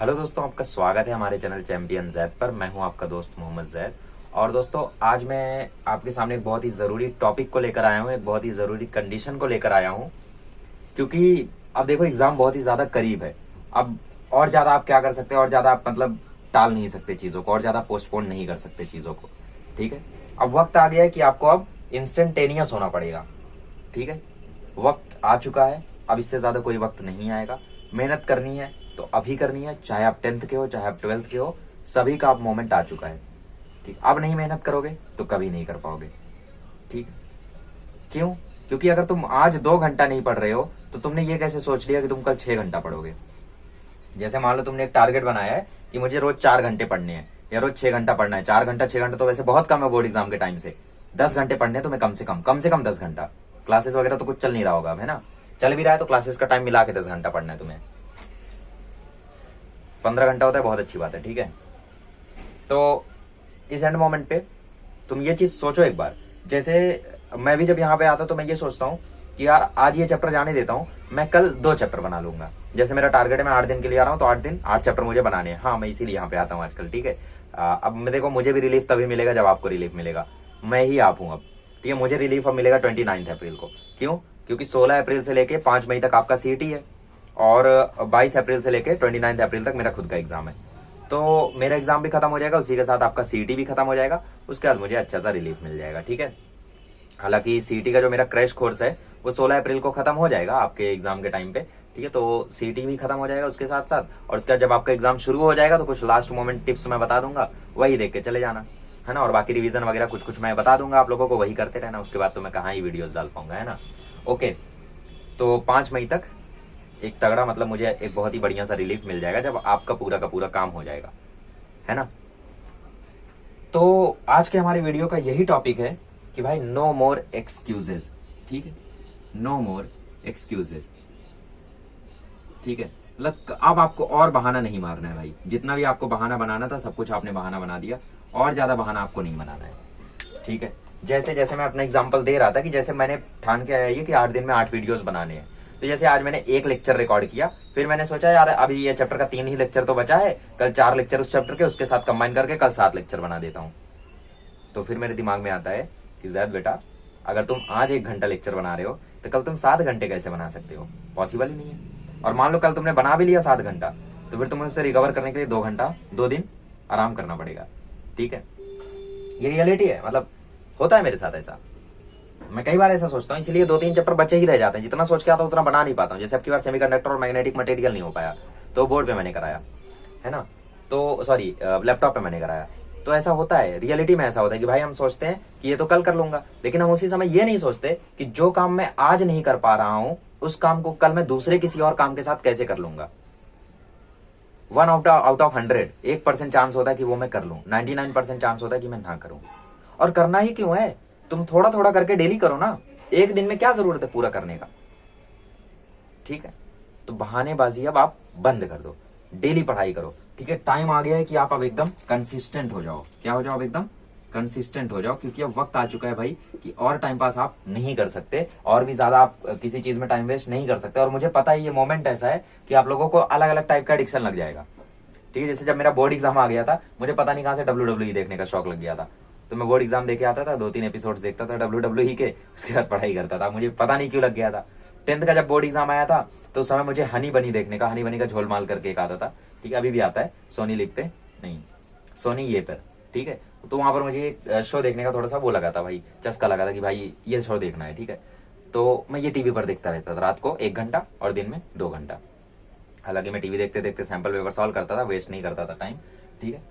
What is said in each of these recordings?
Hello दोस्तों, आपका स्वागत है हमारे चैनल चैंपियन जैद पर। मैं हूं आपका दोस्त मोहम्मद जैद। और दोस्तों, आज मैं आपके सामने एक बहुत ही ज़रूरी टॉपिक को लेकर आया हूं, एक बहुत ही ज़रूरी कंडीशन को लेकर आया हूं। क्योंकि अब देखो, एग्ज़ाम बहुत ही ज़्यादा करीब है। अब और ज़्यादा आप क्या कर सकते हैं, और ज़्यादा आप मतलब टाल नहीं सकते चीज़ों को, और ज़्यादा पोस्टपोन नहीं कर सकते चीज़ों को। ठीक है, अब वक्त आ गया है कि आपको अब इंस्टेंटेनियस होना पड़ेगा। ठीक है, वक्त आ चुका है, अब इससे ज़्यादा कोई वक्त नहीं आएगा। मेहनत करनी है तो अभी करनी है, चाहे आप 10th के हो चाहे आप 12th के हो, सभी का अब मोमेंट आ चुका है। ठीक, अब नहीं मेहनत करोगे तो कभी नहीं कर पाओगे। ठीक, क्यों? क्योंकि अगर तुम आज 2 घंटा नहीं पढ़ रहे हो तो तुमने ये कैसे सोच लिया कि तुम कल 6 घंटा पढ़ोगे। जैसे मान लो तुमने एक टारगेट बनाया है कि मुझे रोज 4 घंटे पढ़ने हैं या रोज 6 घंटा पढ़ना है। 4 घंटा 6 घंटा तो वैसे बहुत कम है बोर्ड एग्जाम के टाइम से। 10 घंटे पढ़ने हैं तुम्हें, कम से कम 10 घंटा। क्लासेस वगैरह तो कुछ चल नहीं रहा होगा, है ना? चल भी रहा है तो क्लासेस का टाइम मिला के 10 घंटा पढ़ना है तुम्हें। 15 घंटा होता है, बहुत अच्छी बात है। ठीक है, तो इस एंड मोमेंट पे तुम ये चीज सोचो एक बार। जैसे मैं भी जब यहाँ पे आता तो मैं ये सोचता हूँ कि यार आज ये चैप्टर जाने देता हूँ, मैं कल 2 चैप्टर बना लूंगा। जैसे मेरा टारगेट है, मैं 8 दिन के लिए आ रहा हूँ तो 8 दिन 8 चैप्टर मुझे बनाने हैं। हाँ, मैं इसीलिए यहाँ पे आता हूँ आजकल। ठीक है, अब मैं देखो, मुझे भी रिलीफ तभी मिलेगा जब आपको रिलीफ मिलेगा। मैं ही आप हूँ अब। ठीक है, मुझे रिलीफ अब मिलेगा 29 अप्रैल को। क्यों? क्योंकि 16 अप्रैल से लेके 5 मई तक आपका CET है, और 22 अप्रैल से लेके 29 अप्रैल तक मेरा खुद का एग्जाम है। तो मेरा एग्जाम भी खत्म हो जाएगा, उसी के साथ आपका CET भी खत्म हो जाएगा। उसके बाद मुझे अच्छा सा रिलीफ मिल जाएगा। ठीक है, हालांकि CET का जो मेरा क्रैश कोर्स है वो 16 अप्रैल को खत्म हो जाएगा आपके एग्जाम के टाइम पे। ठीक है, तो CET भी खत्म हो जाएगा उसके साथ साथ। और उसके बाद जब आपका एग्जाम शुरू हो जाएगा तो कुछ लास्ट मोमेंट टिप्स मैं बता दूंगा, वही देख के चले जाना, है ना? और बाकी रिवीजन वगैरह कुछ कुछ मैं बता दूंगा आप लोगों को, वही करते रहना। उसके बाद तो मैं कहाँ ही वीडियोस डाल पाऊंगा, है ना? ओके, तो 5 मई तक एक तगड़ा, मतलब मुझे एक बहुत ही बढ़िया सा रिलीफ मिल जाएगा जब आपका पूरा का पूरा काम हो जाएगा, है ना? तो आज के हमारे वीडियो का यही टॉपिक है कि भाई, नो मोर एक्सक्यूजेस। ठीक है, नो मोर एक्सक्यूजेस। ठीक है, मतलब अब आपको और बहाना नहीं मारना है भाई। जितना भी आपको बहाना बनाना था सब कुछ आपने बहाना बना दिया, और ज्यादा बहाना आपको नहीं बनाना है। ठीक है, जैसे जैसे मैं अपना एग्जांपल दे रहा था कि जैसे मैंने ठान के आया ये कि 8 दिन में 8 वीडियोस बनाने हैं। तो जैसे आज मैंने एक लेक्चर रिकॉर्ड किया, फिर मैंने सोचा यार अभी ये चैप्टर का 3 ही लेक्चर तो बचा है, कल 4 लेक्चर उस चैप्टर के उसके साथ कंबाइन करके कल 7 लेक्चर बना देता हूँ। तो फिर मेरे दिमाग में आता है कि जैद बेटा, अगर तुम आज 1 घंटा लेक्चर बना रहे हो तो कल तुम 7 घंटे कैसे बना सकते हो? पॉसिबल ही नहीं है। और मान लो कल तुमने बना भी लिया 7 घंटा, तो फिर तुम्हें उससे रिकवर करने के लिए 2 घंटा 2 दिन आराम करना पड़ेगा। ठीक है, ये रियलिटी है, मतलब होता है मेरे साथ ऐसा। मैं कई बार ऐसा सोचता हूँ, इसलिए 2-3 चैप्टर बच्चे ही रह जाते हैं। जितना सोच के आता हूँ उतना बना नहीं पाता हूँ। जैसे अब की बार सेमीकंडक्टर और मैग्नेटिक मटेरियल नहीं हो पाया, तो बोर्ड पे मैंने कराया, है ना? तो सॉरी, लैपटॉप पे मैंने कराया। तो ऐसा होता है, रियलिटी में ऐसा होता है कि भाई हम सोचते हैं कि ये तो कल कर लूंगा, लेकिन हम उसी समय ये नहीं सोचते कि जो काम मैं आज नहीं कर पा रहा हूं उस काम को कल मैं दूसरे किसी और काम के साथ कैसे कर लूंगा। 1 आउट ऑफ 100, 1% चांस होता है कि वो मैं कर लूं, 99% चांस होता है कि मैं ना करूं। और करना ही क्यों है? तुम थोड़ा थोड़ा करके डेली करो ना। एक दिन में क्या जरूरत है पूरा करने का? ठीक है, तो बहानेबाजी अब आप बंद कर दो, डेली पढ़ाई करो। ठीक है, टाइम आ गया है कि आप अब एकदम कंसिस्टेंट हो जाओ। क्या हो जाओ? अब एकदम कंसिस्टेंट हो जाओ, क्योंकि अब वक्त आ चुका है भाई कि और टाइम पास आप नहीं कर सकते, और भी ज्यादा आप किसी चीज में टाइम वेस्ट नहीं कर सकते। और मुझे पता है ये मोमेंट ऐसा है कि आप लोगों को अलग अलग टाइप का एडिक्शन लग जाएगा। ठीक है, जैसे जब मेरा बोर्ड एग्जाम आ गया था, मुझे पता नहीं कहां से WWE देखने का शौक लग गया था। तो मैं बोर्ड एग्जाम देके आता था, 2-3 एपिसोड्स देखता था WWE के, उसके बाद पढ़ाई करता था। मुझे पता नहीं क्यों लग गया था। 10th का जब बोर्ड एग्जाम आया था तो उस समय मुझे हनी बनी देखने का, हनी बनी का झोलमाल करके एक आता था। ठीक है, अभी भी आता है, सोनी लिव पे, नहीं सोनी ये पर। ठीक है, तो वहां पर मुझे एक शो देखने का थोड़ा सा वो लगा था भाई, चस्का लगा था कि भाई ये शो देखना है। ठीक है, तो मैं ये टीवी पर देखता रहता था, रात को 1 घंटा और दिन में 2 घंटा। हालांकि मैं टीवी देखते देखते सैंपल पेपर सॉल्व करता था, वेस्ट नहीं करता था टाइम। ठीक है,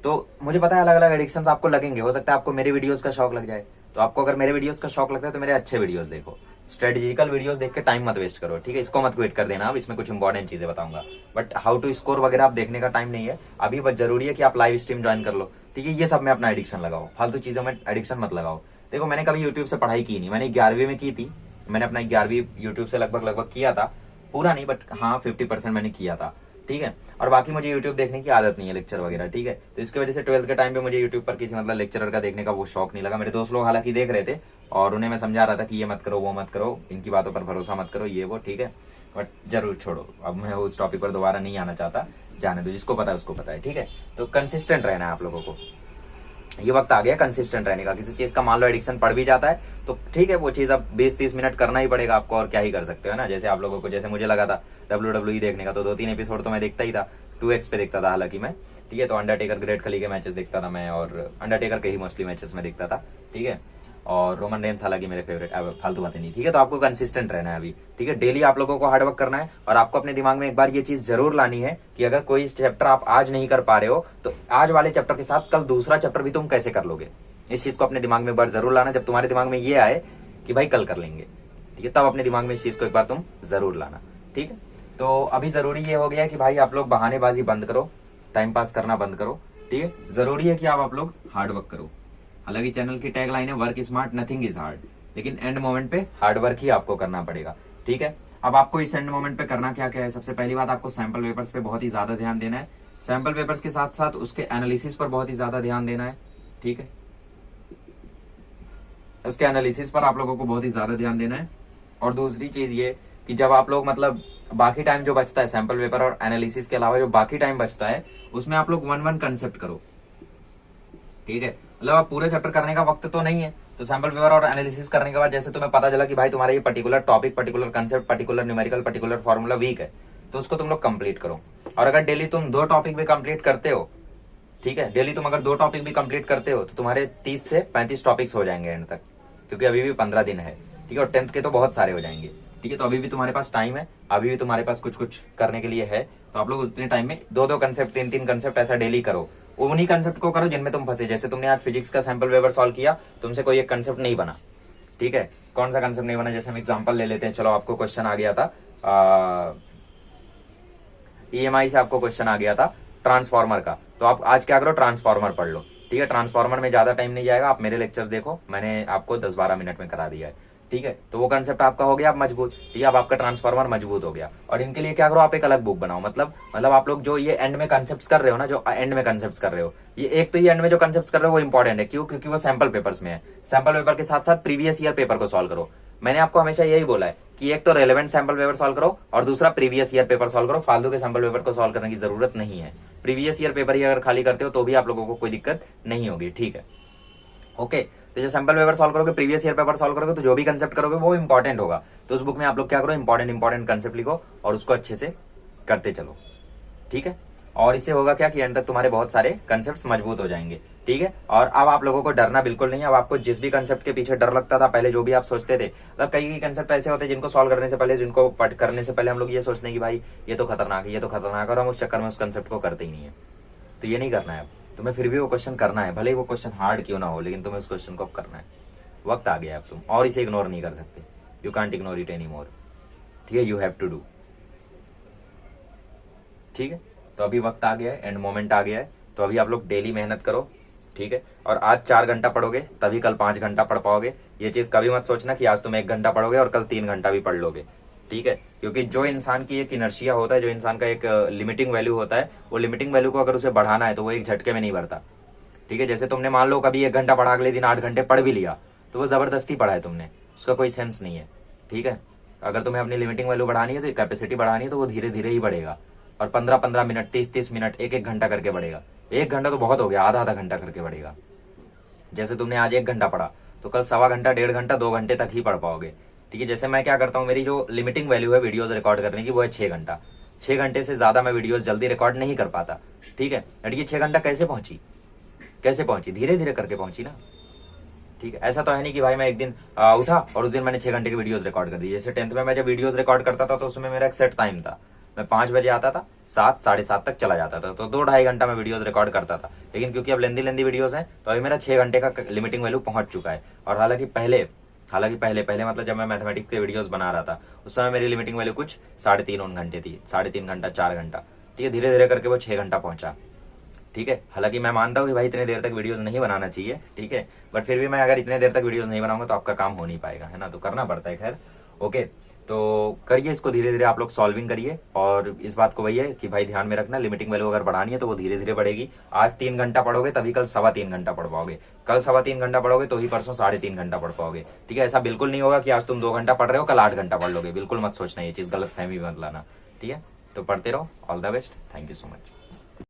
तो मुझे पता है अलग अलग एडिक्शंस आपको लगेंगे। हो सकता है आपको मेरे वीडियोस का शौक लग जाए, तो आपको अगर मेरे वीडियोस का शौक लगता है तो मेरे अच्छे वीडियोस देखो, स्ट्रेटेजिकल वीडियोस देख के टाइम मत वेस्ट करो। ठीक है, इसको मत क्विट कर देना। अब इसमें कुछ इंपॉर्टेंट चीजें बताऊंगा, बट हाउ टू स्कोर वगैरह आप देखने का टाइम नहीं है अभी। बस जरूरी है कि आप लाइव स्ट्रीम ज्वाइन कर लो। ठीक है, ये सब में अपना एडिक्शन लगाओ, फालतू चीजों में एडिक्शन मत लगाओ। देखो, मैंने कभी यूट्यूब से पढ़ाई की नहीं, मैंने 11वीं में की थी। मैंने अपना 11वीं यूट्यूब से लगभग लगभग किया था, पूरा नहीं बट हाँ 50% मैंने किया था। ठीक है, और बाकी मुझे यूट्यूब देखने की आदत नहीं है, लेक्चर वगैरह। ठीक है, तो इसकी वजह से 12th के टाइम पे मुझे यूट्यूब पर किसी मतलब लेक्चरर का देखने का वो शौक नहीं लगा। मेरे दोस्त लोग हालांकि देख रहे थे, और उन्हें मैं समझा रहा था कि ये मत करो, वो मत करो, इनकी बातों पर भरोसा मत करो, ये वो। ठीक है, बट जरूर छोड़ो, अब मैं उस टॉपिक पर दोबारा नहीं आना चाहता। जाने दो, जिसको पता है उसको पता है, ठीक है। तो कंसिस्टेंट रहना है आप लोगों को, ये वक्त आ गया कंसिस्टेंट रहने का। किसी चीज का मान लो एडिक्शन पड़ भी जाता है तो ठीक है, वो चीज अब 20-30 मिनट करना ही पड़ेगा आपको, और क्या ही कर सकते हो ना। जैसे आप लोगों को, जैसे मुझे लगा था WWE देखने का, तो 2-3 एपिसोड तो मैं देखता ही था, 2x पे देखता था हालांकि मैं, ठीक है। तो अंडरटेकर ग्रेट खली के मैचेस देखता था मैं, और अंडरटेकर के ही मोस्टली मैचेस में देखता था, ठीक है। और रोमन रेंस हालांकि मेरे फेवरेट, फालतू बातें नहीं, ठीक है। तो आपको कंसिस्टेंट रहना है अभी, ठीक है। डेली आप लोगों को हार्डवर्क करना है, और आपको अपने दिमाग में एक बार ये चीज जरूर लानी है कि अगर कोई चैप्टर आप आज नहीं कर पा रहे हो तो आज वाले चैप्टर के साथ कल दूसरा चैप्टर भी तुम कैसे कर लोगे। इस चीज को अपने दिमाग में एक बार जरूर लाना। जब तुम्हारे दिमाग में ये आए कि भाई कल कर लेंगे, ठीक है, तब अपने दिमाग में इस चीज को एक बार तुम जरूर लाना, ठीक है। तो अभी जरूरी ये हो गया कि भाई आप लोग बहानेबाजी बंद करो, टाइम पास करना बंद करो, ठीक है। जरूरी है कि आप लोग हार्डवर्क करो। हालांकि चैनल की टैग लाइन है work smart nothing is hard, लेकिन एंड मोमेंट पे हार्डवर्क ही आपको करना पड़ेगा, ठीक है। अब आपको इस एंड मोमेंट पे करना क्या क्या है। सबसे पहली बात, आपको सैंपल पेपर्स पे बहुत ही ज्यादा ध्यान देना है। सैंपल पेपर्स के साथ साथ उसके एनालिसिस पर बहुत ही ज्यादा ध्यान देना है, ठीक है। उसके एनालिसिस पर आप लोगों को बहुत ही ज्यादा ध्यान देना है। और दूसरी चीज ये कि जब आप लोग मतलब बाकी टाइम जो बचता है सैंपल पेपर और एनालिसिस के अलावा जो बाकी टाइम बचता है, उसमें आप लोग 1-1 कंसेप्ट करो, ठीक है। मतलब आप पूरे चैप्टर करने का वक्त तो नहीं है, तो सैंपल पेपर और एनालिसिस करने के बाद जैसे तुम्हें पता चला कि भाई तुम्हारा ये particular topic, particular concept, particular numerical, particular formula weak है, तो उसको तुम लोग कंप्लीट करो। और अगर डेली तुम 2 टॉपिक भी कंप्लीट करते हो, ठीक है, डेली तुम अगर 2 टॉपिक भी कंप्लीट करते हो तो तुम्हारे 30 से 35 टॉपिक्स हो जाएंगे एंड तक, क्योंकि अभी भी 15 दिन है, ठीक है। और 10th के तो बहुत सारे हो जाएंगे, ठीक है। तो अभी भी तुम्हारे पास टाइम है, अभी भी तुम्हारे पास कुछ कुछ करने के लिए है। तो आप लोग उतने टाइम में 2-2 कंसेप्ट, 3-3 कंसेप्ट ऐसा डेली करो। उन्हीं कंसेप्ट को करो जिनमें तुम फंसे। जैसे तुमने आज फिजिक्स का सैंपल पेपर सॉल्व किया, तुमसे कोई एक कंसेप्ट नहीं बना, ठीक है। कौन सा कंसेप्ट नहीं बना, जैसे हम एग्जांपल ले लेते हैं। चलो आपको क्वेश्चन आ गया था EMI से, आपको क्वेश्चन आ गया था ट्रांसफार्मर का, तो आप आज क्या करो, ट्रांसफार्मर पढ़ लो, ठीक है। ट्रांसफार्मर में ज्यादा टाइम नहीं जाएगा, आप मेरे लेक्चर्स देखो, मैंने आपको 10-12 मिनट में करा दिया है, ठीक है। तो वो कंसेप्ट आपका हो गया अब मजबूत, ठीक है। अब आपका ट्रांसफार्मर मजबूत हो गया। और इनके लिए क्या करो, आप एक अलग बुक बनाओ। मतलब आप लोग जो ये एंड में कंसेप्ट कर रहे हो ना, जो एंड में कंसेप्ट कर रहे हो, ये एक तो ये एंड में जो कंसेप्ट कर रहे हो वो इंपॉर्टेंट है, क्यों, क्योंकि वो सैंपल पेपर्स में है। सैंपल पेपर के साथ साथ प्रीवियस ईयर पेपर को सॉल्व करो। मैंने आपको हमेशा यही बोला है कि एक तो रेलेवेंट सैंपल पेपर सॉल्व करो और दूसरा प्रीवियस ईयर पेपर सॉल्व करो। फालतू के सैंपल पेपर को सॉल्व करने की जरूरत नहीं है। प्रीवियस ईयर पेपर ही अगर खाली करते हो तो भी आप लोगों को कोई दिक्कत नहीं होगी, ठीक है, ओके। तो जो सैंपल पेपर सॉल्व करोगे, प्रीवियस ईयर पेपर सॉल्व करोगे, तो जो भी कंसेप्ट करोगे वो इंपॉर्टेंट होगा। तो उस बुक में आप लोग क्या करो, इंपॉर्टेंट कंसेप्ट लिखो और उसको अच्छे से करते चलो, ठीक है। और इससे होगा क्या कि एंड तक तुम्हारे बहुत सारे कंसेप्ट्स मजबूत हो जाएंगे, ठीक है। और अब आप लोगों को डरना बिल्कुल नहीं है। अब आपको जिस भी कंसेप्ट के पीछे डर लगता था पहले, जो भी आप सोचते थे, मतलब कई कंसेप्ट ऐसे होते हैं जिनको सॉल्व करने से पहले, जिनको करने से पहले हम लोग ये सोचते हैं कि भाई ये तो खतरनाक है, ये तो खतरनाक है, और हम उस चक्कर में उस कंसेप्ट को करते ही नहीं है। तो ये नहीं करना है। अब तुम्हें फिर भी वो क्वेश्चन करना है, भले ही वो क्वेश्चन हार्ड क्यों ना हो, लेकिन तुम्हें उस क्वेश्चन को अब करना है। वक्त आ गया है अब तुम और इसे इग्नोर नहीं कर सकते। You can't ignore it any more, ठीक है। यू हैव टू डू, ठीक है। तो अभी वक्त आ गया है, एंड मोमेंट आ गया है। तो अभी आप लोग डेली मेहनत करो, ठीक है। और आज 4 घंटा पढ़ोगे तभी कल 5 घंटा पढ़ पाओगे। ये चीज कभी मत सोचना कि आज तुम 1 घंटा पढ़ोगे और कल 3 घंटा भी पढ़ लोगे, ठीक है। क्योंकि जो इंसान की एक इनर्शिया होता है, जो इंसान का एक लिमिटिंग वैल्यू होता है, वो लिमिटिंग वैल्यू को अगर उसे बढ़ाना है तो वो एक झटके में नहीं बढ़ता, ठीक है। जैसे तुमने मान लो कभी 1 घंटा पढ़ा, अगले दिन 8 घंटे पढ़ भी लिया, तो वो जबरदस्ती पढ़ा है तुमने, उसका कोई सेंस नहीं है, ठीक है। अगर तुम्हें अपनी लिमिटिंग वैल्यू बढ़ानी है, तो कैपेसिटी बढ़ानी है, तो वो धीरे धीरे ही बढ़ेगा। और 15-15 मिनट, 30-30 मिनट, 1-1 घंटा करके बढ़ेगा। 1 घंटा तो बहुत हो गया, आधा घंटा करके बढ़ेगा। जैसे तुमने आज 1 घंटा पढ़ा, तो कल 1.25 घंटा, 1.5 घंटा, 2 घंटे तक ही पढ़ पाओगे, ठीक है। जैसे मैं क्या करता हूँ, मेरी जो लिमिटिंग वैल्यू है वीडियोज रिकॉर्ड करने की, वो है 6 घंटा। 6 घंटे से ज्यादा मैं वीडियोज जल्दी रिकॉर्ड नहीं कर पाता, ठीक है। बट ये 6 घंटा कैसे पहुंची, धीरे धीरे करके पहुंची ना, ठीक है। ऐसा तो है नहीं कि भाई मैं एक दिन उठा और उस दिन मैंने 6 घंटे की वीडियोस रिकॉर्ड कर दी। जैसे 10th में मैं जब वीडियोस रिकॉर्ड करता था तो उसमें मेरा एक सेट टाइम था। मैं 5 बजे आता था, 7, 7:30 तक चला जाता था, तो 2-2.5 घंटा में वीडियोस रिकॉर्ड करता था। लेकिन क्योंकि अब लेंदी वीडियोस हैं, तो अभी मेरा 6 घंटे का लिमिटिंग वैल्यू पहुंच चुका है। और हालांकि पहले मतलब जब मैं मैथमेटिक्स के वीडियोस बना रहा था, उस समय मेरी लिमिटिंग वैल्यू कुछ 3.5 घंटे थी, 3.5 घंटा, 4 घंटा, ठीक है। धीरे धीरे करके वो 6 घंटा पहुंचा, ठीक है। हालांकि मैं मानता हूँ कि भाई इतने देर तक वीडियोस नहीं बनाना चाहिए, ठीक है। बट फिर भी मैं अगर इतने देर तक वीडियोस नहीं बनाऊंगा तो आपका काम हो नहीं पाएगा, है ना। तो करना पड़ता है, खैर, ओके। तो करिए इसको, धीरे धीरे आप लोग सॉल्विंग करिए। और इस बात को वही है कि भाई ध्यान में रखना, लिमिटिंग वैल्यू अगर बढ़ानी है तो वो धीरे धीरे बढ़ेगी। आज 3 घंटा पढ़ोगे तभी कल 3.25 घंटा पढ़ पाओगे, कल 3.25 घंटा पढ़ोगे तो ही परसों 3.5 घंटा पढ़ पाओगे, ठीक है। ऐसा बिल्कुल नहीं होगा कि आज तुम 2 घंटा पढ़ रहे हो कल 8 घंटा पढ़ लोगे, बिल्कुल मत सोचना, ये चीज गलत फहमी मत लाना, ठीक है। तो पढ़ते रहो। All the best. Thank you so much.